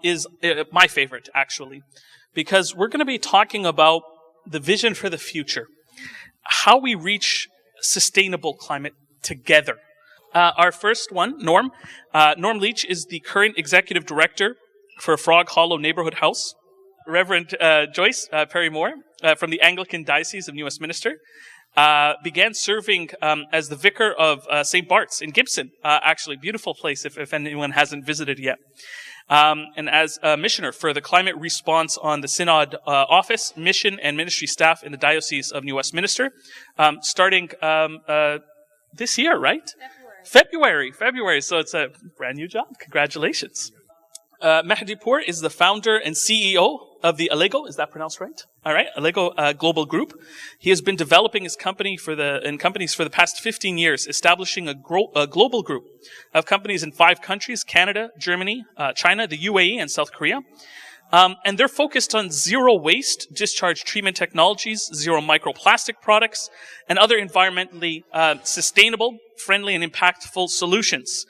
is my favorite, actually, because we're going to be talking about the vision for the future, how we reach sustainable climate together. Our first one, Norm. Norm Leech is the current executive director for Frog Hollow Neighborhood House. Reverend Joyce Perry-Moore from the Anglican Diocese of New Westminster began serving as the vicar of St. Bart's in Gibson. Actually, beautiful place if anyone hasn't visited yet. And as a missioner for the Climate Response on the Synod Office, Mission and Ministry staff in the Diocese of New Westminster, starting this year, right? February. So it's a brand new job. Congratulations. Mahdipour is the founder and CEO of the Allego. Is that pronounced right? All right. Allego Global Group. He has been developing his company companies for the past 15 years, establishing a global group of companies in 5 countries: Canada, Germany, China, the UAE, and South Korea. And they're focused on zero waste discharge treatment technologies, zero microplastic products, and other environmentally sustainable, friendly, and impactful solutions.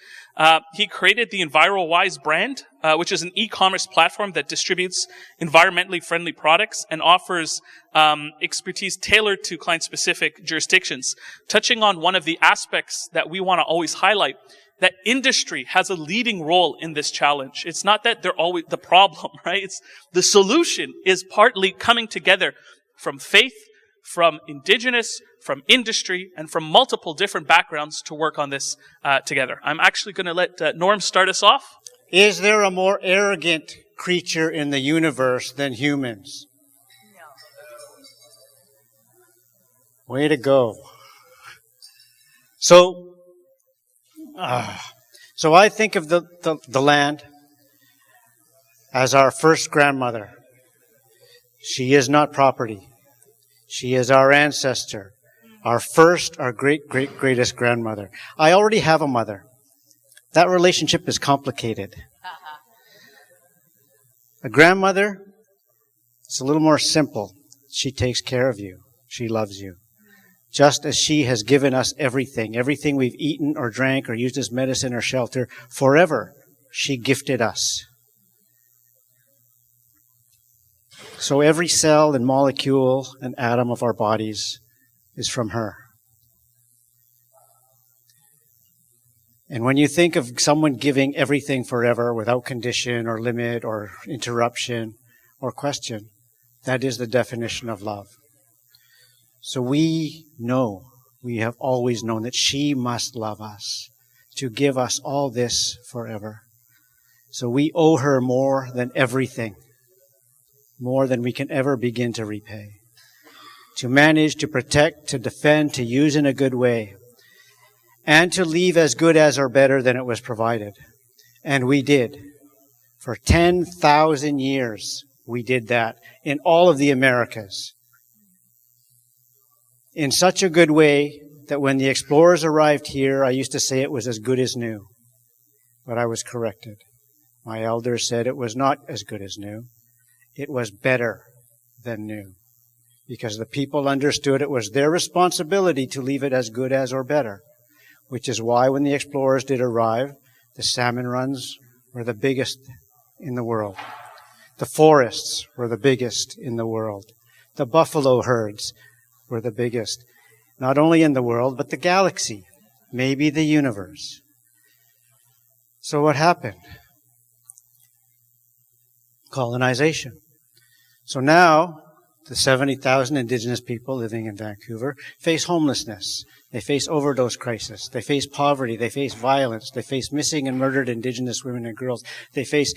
He created the EnviroWise brand, which is an e-commerce platform that distributes environmentally friendly products and offers expertise tailored to client-specific jurisdictions. Touching on one of the aspects that we want to always highlight, that industry has a leading role in this challenge. It's not that they're always the problem, right? It's the solution is partly coming together from faith, from Indigenous, from industry, and from multiple different backgrounds to work on this together. I'm actually going to let Norm start us off. Is there a more arrogant creature in the universe than humans? No. Way to go. So I think of the land as our first grandmother. She is not property. She is our ancestor, our greatest grandmother. I already have a mother. That relationship is complicated. A grandmother, it's a little more simple. She takes care of you. She loves you. Just as she has given us everything we've eaten or drank or used as medicine or shelter, forever, she gifted us. So every cell and molecule and atom of our bodies is from her. And when you think of someone giving everything forever without condition or limit or interruption or question, that is the definition of love. So we have always known that she must love us to give us all this forever. So we owe her more than everything, more than we can ever begin to repay. To manage, to protect, to defend, to use in a good way, and to leave as good as or better than it was provided. And we did. For 10,000 years, we did that in all of the Americas. In such a good way that when the explorers arrived here, I used to say it was as good as new. But I was corrected. My elders said it was not as good as new. It was better than new. Because the people understood it was their responsibility to leave it as good as or better. Which is why when the explorers did arrive, the salmon runs were the biggest in the world. The forests were the biggest in the world. The buffalo herds were the biggest, not only in the world, but the galaxy, maybe the universe. So what happened? Colonization. So now, the 70,000 Indigenous people living in Vancouver face homelessness. They face overdose crisis. They face poverty. They face violence. They face missing and murdered Indigenous women and girls. They face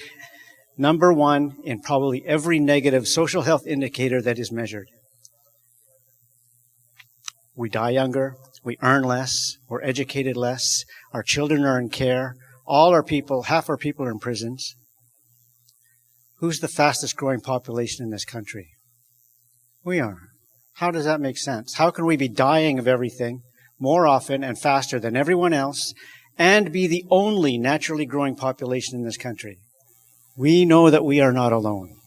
number one in probably every negative social health indicator that is measured. We die younger. We earn less. We're educated less. Our children are in care. All our people, half our people are in prisons. Who's the fastest growing population in this country? We are. How does that make sense? How can we be dying of everything more often and faster than everyone else and be the only naturally growing population in this country? We know that we are not alone.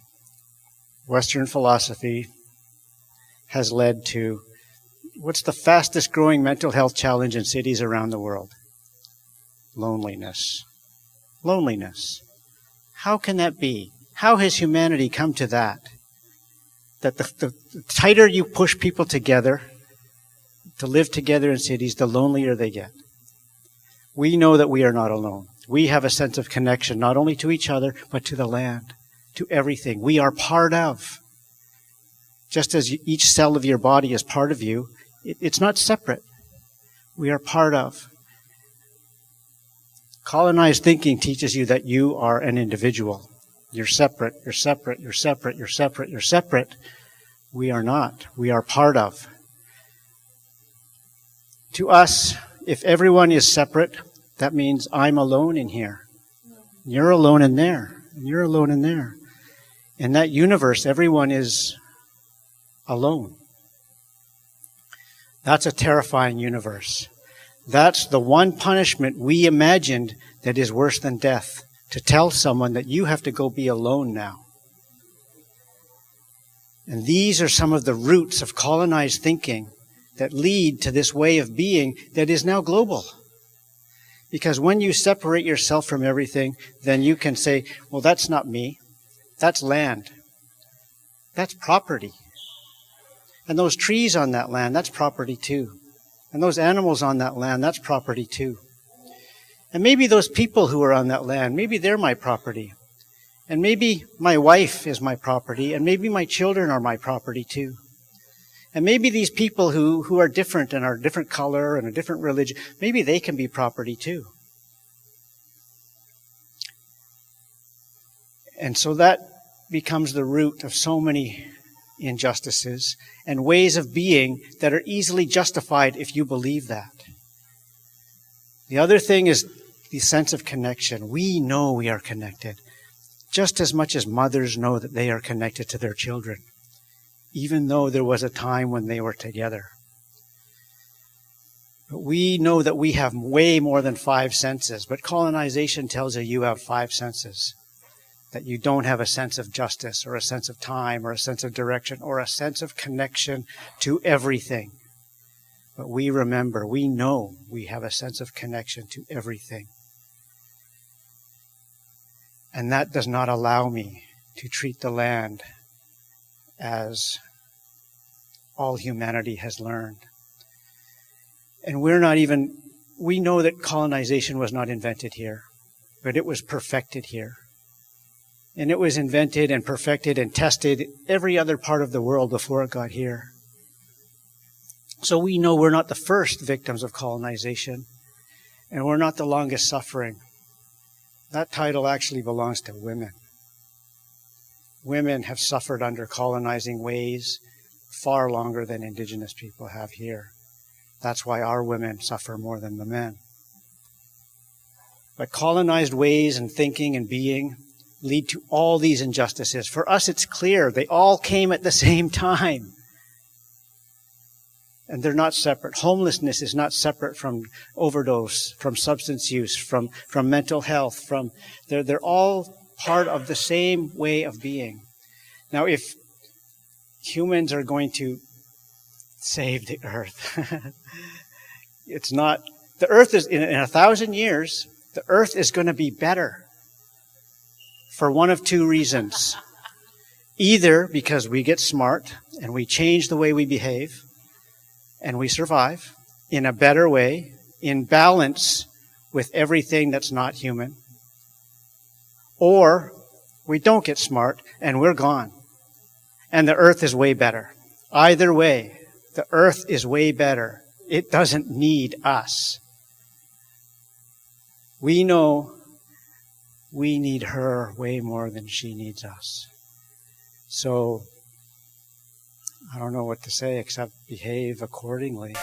Western philosophy has led to what's the fastest growing mental health challenge in cities around the world? Loneliness. Loneliness. How can that be? How has humanity come to that? That the tighter you push people together, to live together in cities, the lonelier they get. We know that we are not alone. We have a sense of connection, not only to each other, but to the land, to everything. We are part of. Just as each cell of your body is part of you, it's not separate. We are part of. Colonized thinking teaches you that you are an individual. You're separate, you're separate, you're separate, you're separate, you're separate. We are not. We are part of. To us, if everyone is separate, that means I'm alone in here. You're alone in there. And you're alone in there. In that universe, everyone is alone. That's a terrifying universe. That's the one punishment we imagined that is worse than death, to tell someone that you have to go be alone now. And these are some of the roots of colonized thinking that lead to this way of being that is now global. Because when you separate yourself from everything, then you can say, well, that's not me. That's land. That's property. And those trees on that land, that's property too. And those animals on that land, that's property too. And maybe those people who are on that land, maybe they're my property. And maybe my wife is my property, and maybe my children are my property too. And maybe these people who are different and are a different color and a different religion, maybe they can be property too. And so that becomes the root of so many injustices and ways of being that are easily justified if you believe that. The other thing is the sense of connection. We know we are connected, just as much as mothers know that they are connected to their children, even though there was a time when they were together. But we know that we have way more than 5 senses, but colonization tells you you have 5 senses. That you don't have a sense of justice or a sense of time or a sense of direction or a sense of connection to everything. But we remember, we know we have a sense of connection to everything. And that does not allow me to treat the land as all humanity has learned. And we know that colonization was not invented here, but it was perfected here. And it was invented and perfected and tested every other part of the world before it got here. So we know we're not the first victims of colonization, and we're not the longest suffering. That title actually belongs to women. Women have suffered under colonizing ways far longer than Indigenous people have here. That's why our women suffer more than the men. But colonized ways and thinking and being lead to all these injustices. For us, it's clear. They all came at the same time. And they're not separate. Homelessness is not separate from overdose, from substance use, from mental health. They're all part of the same way of being. Now, if humans are going to save the earth, it's not. The earth is, in 1,000 years, the earth is going to be better. For one of 2 reasons. Either because we get smart and we change the way we behave and we survive in a better way, in balance with everything that's not human. Or we don't get smart and we're gone. And the earth is way better. Either way, the earth is way better. It doesn't need us. We know we need her way more than she needs us. So, I don't know what to say except behave accordingly.